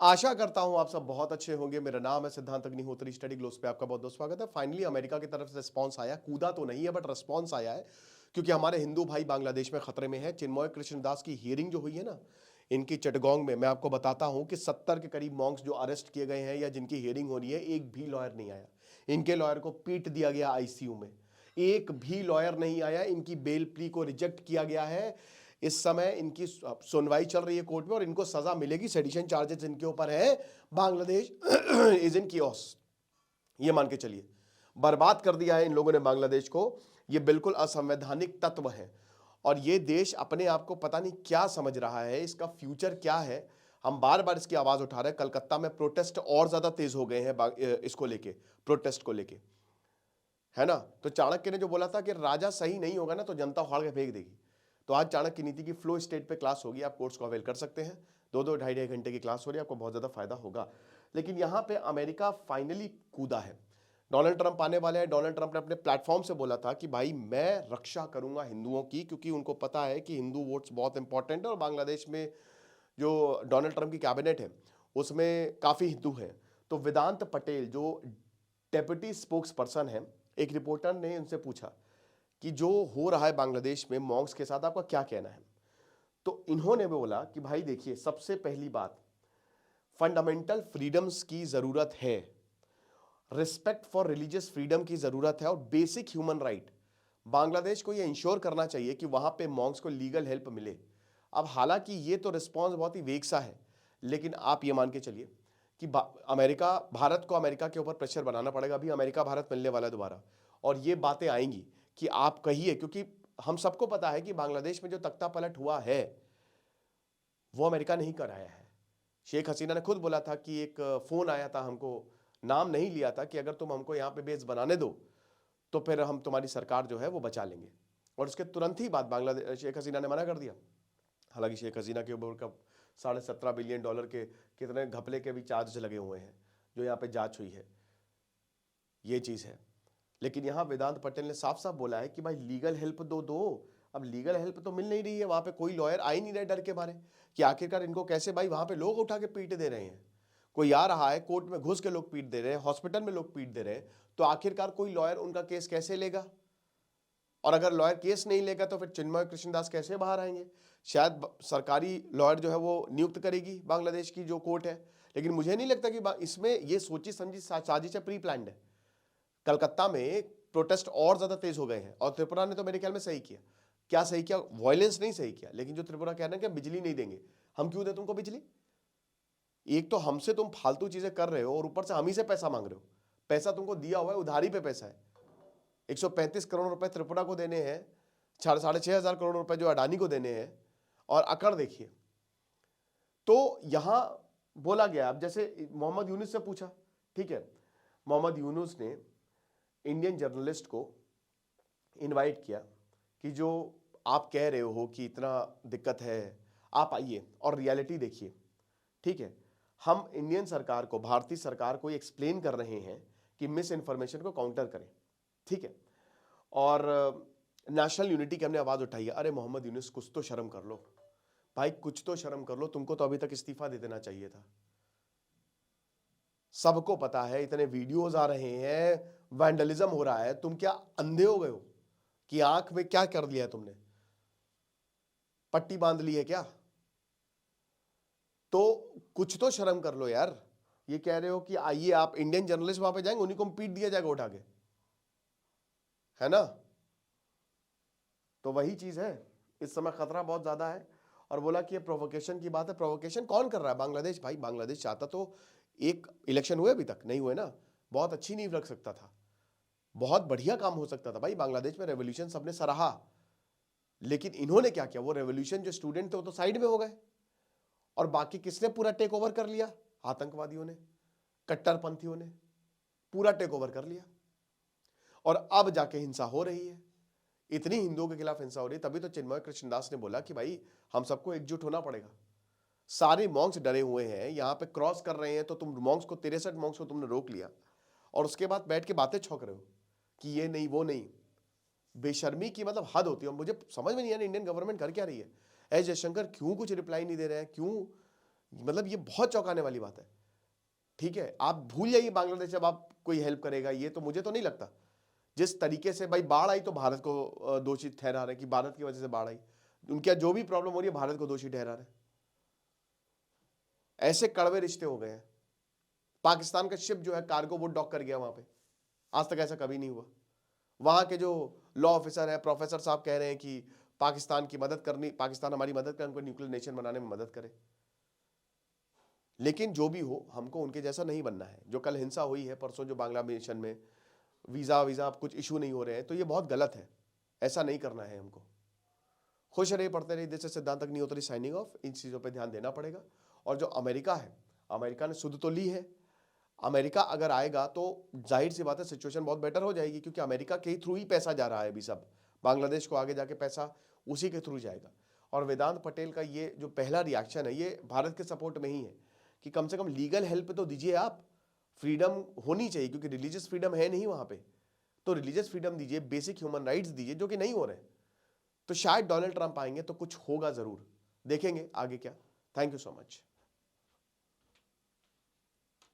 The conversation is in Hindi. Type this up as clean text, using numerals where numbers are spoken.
आशा करता हूं आप सब बहुत अच्छे होंगे। मेरा नाम है सिद्धांत अग्निहोत्री, स्टडी ग्लोब्स पे आपका बहुत बहुत स्वागत है। फाइनली अमेरिका की तरफ से रिस्पांस आया, कूदा तो नहीं है बट रिस्पांस आया है, क्योंकि हमारे हिंदू भाई बांग्लादेश में खतरे में है। चिन्मय कृष्णदास की हियरिंग जो हुई है ना, इनकी चिटगोंग में, मैं आपको बताता हूं कि 70 के करीब मॉन्क्स जो अरेस्ट किए गए हैं या जिनकी हियरिंग हो रही है, एक भी लॉयर नहीं आया। इनके लॉयर को पीट दिया गया आईसीयू में, एक भी लॉयर नहीं आया। इनकी बेल प्ली को रिजेक्ट किया गया है। इस समय इनकी सुनवाई चल रही है कोर्ट में और इनको सजा मिलेगी। सेडिशन चार्जेस इनके ऊपर है। बांग्लादेश इज इन कियोस, ये मान के चलिए। बर्बाद कर दिया है इन लोगों ने बांग्लादेश को। ये बिल्कुल असंवैधानिक तत्व है और ये देश अपने आप को पता नहीं क्या समझ रहा है, इसका फ्यूचर क्या है। हम बार बार इसकी आवाज उठा रहे हैं। कलकत्ता में प्रोटेस्ट और ज्यादा तेज हो गए हैं इसको लेके, प्रोटेस्ट को लेके, है ना। तो चाणक्य ने जो बोला था कि राजा सही नहीं होगा ना तो जनता उखाड़ के फेंक देगी। तो आज चाणक्य नीति की फ्लो स्टेट पे क्लास होगी, आप कोर्स को अवेल कर सकते हैं। 2-2 ढाई घंटे की क्लास हो रही है, आपको बहुत ज्यादा फायदा होगा। लेकिन यहां पे अमेरिका फाइनली कूदा है। डोनाल्ड ट्रंप आने वाले हैं। डोनाल्ड ट्रंप ने अपने प्लेटफॉर्म से बोला था कि भाई मैं रक्षा करूंगा हिंदुओं की, क्योंकि उनको पता है कि हिंदू वोट्स बहुत इंपॉर्टेंट है और बांग्लादेश में जो डोनाल्ड ट्रंप की कैबिनेट है उसमें काफी हिंदू हैं। तो वेदांत पटेल जो डेप्यूटी स्पोक्स पर्सन है, एक रिपोर्टर ने उनसे पूछा कि जो हो रहा है बांग्लादेश में मॉन्क्स के साथ, आपका क्या कहना है। तो इन्होंने बोला कि भाई देखिए, सबसे पहली बात, फंडामेंटल फ्रीडम्स की जरूरत है, रिस्पेक्ट फॉर रिलीजियस फ्रीडम की जरूरत है और बेसिक ह्यूमन राइट। बांग्लादेश को यह इंश्योर करना चाहिए कि वहां पे मॉन्क्स को लीगल हेल्प मिले। अब हालांकि ये तो रिस्पॉन्स बहुत ही वेग सा है, लेकिन आप ये मान के चलिए कि अमेरिका, भारत को अमेरिका के ऊपर प्रेशर बनाना पड़ेगा। अभी अमेरिका भारत मिलने वाला है दोबारा, और ये बातें आएंगी कि आप कहिए, क्योंकि हम सबको पता है कि बांग्लादेश में जो तख्ता पलट हुआ है वो अमेरिका नहीं कराया है। शेख हसीना ने खुद बोला था कि एक फोन आया था हमको, नाम नहीं लिया था, कि अगर तुम हमको यहाँ पे बेस बनाने दो तो फिर हम तुम्हारी सरकार जो है वो बचा लेंगे। और उसके तुरंत ही बाद बांग्लादेश, शेख हसीना ने मना कर दिया। हालांकि शेख हसीना के ऊपर का $17.5 बिलियन के कितने घपले के भी चार्ज लगे हुए हैं, जो यहाँ पे जांच हुई है, ये चीज है। लेकिन यहां वेदांत पटेल ने साफ साफ बोला है कि भाई लीगल हेल्प दो दो। अब लीगल हेल्प तो मिल नहीं रही है, वहां पे कोई लॉयर आ ही नहीं रहे डर के मारे कि आखिरकार इनको कैसे, भाई वहां पे लोग उठा के पीट दे रहे हैं। कोई आ रहा है, कोर्ट में घुस के लोग पीट दे रहे हैं, हॉस्पिटल में लोग पीट दे रहे हैं, तो आखिरकार कोई लॉयर उनका केस कैसे लेगा। और अगर लॉयर केस नहीं लेगा तो फिर चिन्मय कृष्णदास कैसे बाहर आएंगे। शायद सरकारी लॉयर जो है वो नियुक्त करेगी बांग्लादेश की जो कोर्ट है, लेकिन मुझे नहीं लगता कि इसमें ये सोची समझी साजिश है, प्री प्लान्ड है। कलकत्ता में प्रोटेस्ट और ज्यादा तेज हो गए हैं और त्रिपुरा ने तो मेरे ख्याल में सही किया। क्या सही किया? वायलेंस नहीं सही किया, लेकिन जो त्रिपुरा कह रहे हैं कि बिजली नहीं देंगे। हम क्यों दें तुमको बिजली? एक तो हमसे तुम फालतू चीजें कर रहे हो और ऊपर से हम ही से पैसा मांग रहे हो। पैसा तुमको दिया हुआ है, उधारी पे पैसा है। 135 करोड़ रुपए त्रिपुरा को देने हैं, 6,500 करोड़ रुपए जो अडानी को देने हैं, और अकड़ देखिए। तो यहां बोला गया, अब जैसे मोहम्मद यूनुस से पूछा, ठीक है, मोहम्मद यूनुस ने इंडियन जर्नलिस्ट को इनवाइट किया कि जो आप कह रहे हो कि इतना दिक्कत है, आप आइए और रियलिटी देखिए। ठीक है, हम इंडियन सरकार को, भारतीय सरकार को एक्सप्लेन कर रहे हैं कि मिस इन्फॉर्मेशन को काउंटर करें। ठीक है, और नेशनल यूनिटी की हमने आवाज उठाई है। अरे मोहम्मद यूनुस, कुछ तो शर्म कर लो भाई, कुछ तो शर्म कर लो। तुमको तो अभी तक इस्तीफा दे देना चाहिए था। सबको पता है, इतने वीडियोस आ रहे हैं, वैंडलिज्म हो रहा है। तुम क्या अंधे हो गए हो कि आंख में क्या कर लिया तुमने? पट्टी बांध ली है क्या? तो कुछ तो शर्म कर लो यार। ये कह रहे हो कि आइए, आप इंडियन जर्नलिस्ट वहां पे जाएंगे, उन्हीं को पीट दिया जाएगा उठा के, है ना। तो वही चीज है, इस समय खतरा बहुत ज्यादा है। और बोला कि ये प्रोवोकेशन की बात है। प्रोवोकेशन कौन कर रहा है? बांग्लादेश। भाई बांग्लादेश चाहता तो एक इलेक्शन हुए, अभी तक नहीं हुए ना, बहुत अच्छी नींव रख सकता था, बहुत बढ़िया काम हो सकता था। भाई बांग्लादेश में रेवोल्यूशन सबने सराहा, लेकिन इन्होंने क्या किया? वो रेवोल्यूशन जो स्टूडेंट थे वो तो साइड में हो गए, और बाकी किसने पूरा टेक ओवर कर लिया? आतंकवादियों ने, कट्टरपंथियों ने पूरा टेक ओवर कर लिया। और अब जाके हिंसा हो रही है, इतनी हिंदुओं के खिलाफ हिंसा हो रही है। तभी तो चिन्मय कृष्णदास ने बोला कि भाई हम सबको एकजुट होना पड़ेगा। सारे मॉन्क्स डरे हुए हैं, यहां पे क्रॉस कर रहे हैं, तो तुम मॉन्क्स को, 63 मॉन्क्स को तुमने रोक लिया, और उसके बाद बैठ के बातें छौंक रहे हो कि ये नहीं वो नहीं। बेशर्मी की मतलब हद होती है। मुझे समझ में नहीं आ रहा इंडियन गवर्नमेंट कर क्या रही है। एस जयशंकर क्यों कुछ रिप्लाई नहीं दे रहे हैं? क्यों मतलब ये बहुत चौंकाने वाली बात है। ठीक है, आप भूल जाइए बांग्लादेश जब आप कोई हेल्प करेगा, ये तो मुझे तो नहीं लगता। जिस तरीके से भाई बाढ़ आई तो भारत को दोषी ठहरा रहे कि भारत की वजह से बाढ़ आई, उनके जो भी प्रॉब्लम हो रही है भारत को दोषी ठहरा रहे। ऐसे कड़वे रिश्ते हो गए हैं। पाकिस्तान का शिप जो है कार्गो वो डॉक कर गया वहां पे, आज तक ऐसा कभी नहीं हुआ। वहां के जो लॉ ऑफिसर है, प्रोफेसर साहब कह रहे हैं कि पाकिस्तान की मदद करनी, पाकिस्तान हमारी मदद करे, उनको न्यूक्लियर नेशन बनाने में मदद करे। लेकिन जो भी हो, हमको उनके जैसा नहीं बनना है। जो कल हिंसा हुई है परसों, जो बांग्लादेश में वीजा कुछ इशू नहीं हो रहे हैं, तो ये बहुत गलत है, ऐसा नहीं करना है हमको। खुश रहिए, पढ़ते रहिए। दिस इज सिद्धांत अग्निहोत्री साइनिंग ऑफ। इन चीज़ों पे ध्यान देना पड़ेगा। और जो अमेरिका है, अमेरिका ने सुध तो ली है। अमेरिका अगर आएगा तो जाहिर सी बात है सिचुएशन बहुत बेटर हो जाएगी, क्योंकि अमेरिका के थ्रू ही पैसा जा रहा है अभी सब। बांग्लादेश को आगे जाके पैसा उसी के थ्रू जाएगा। और वेदांत पटेल का ये जो पहला रिएक्शन है, ये भारत के सपोर्ट में ही है कि कम से कम लीगल हेल्प तो दीजिए आप। फ्रीडम होनी चाहिए, क्योंकि रिलीजियस फ्रीडम है नहीं वहां पे, तो रिलीजियस फ्रीडम दीजिए, बेसिक ह्यूमन राइट्स दीजिए, जो कि नहीं हो रहे। तो शायद डोनाल्ड ट्रंप आएंगे तो कुछ होगा जरूर, देखेंगे आगे क्या। Thank you so much.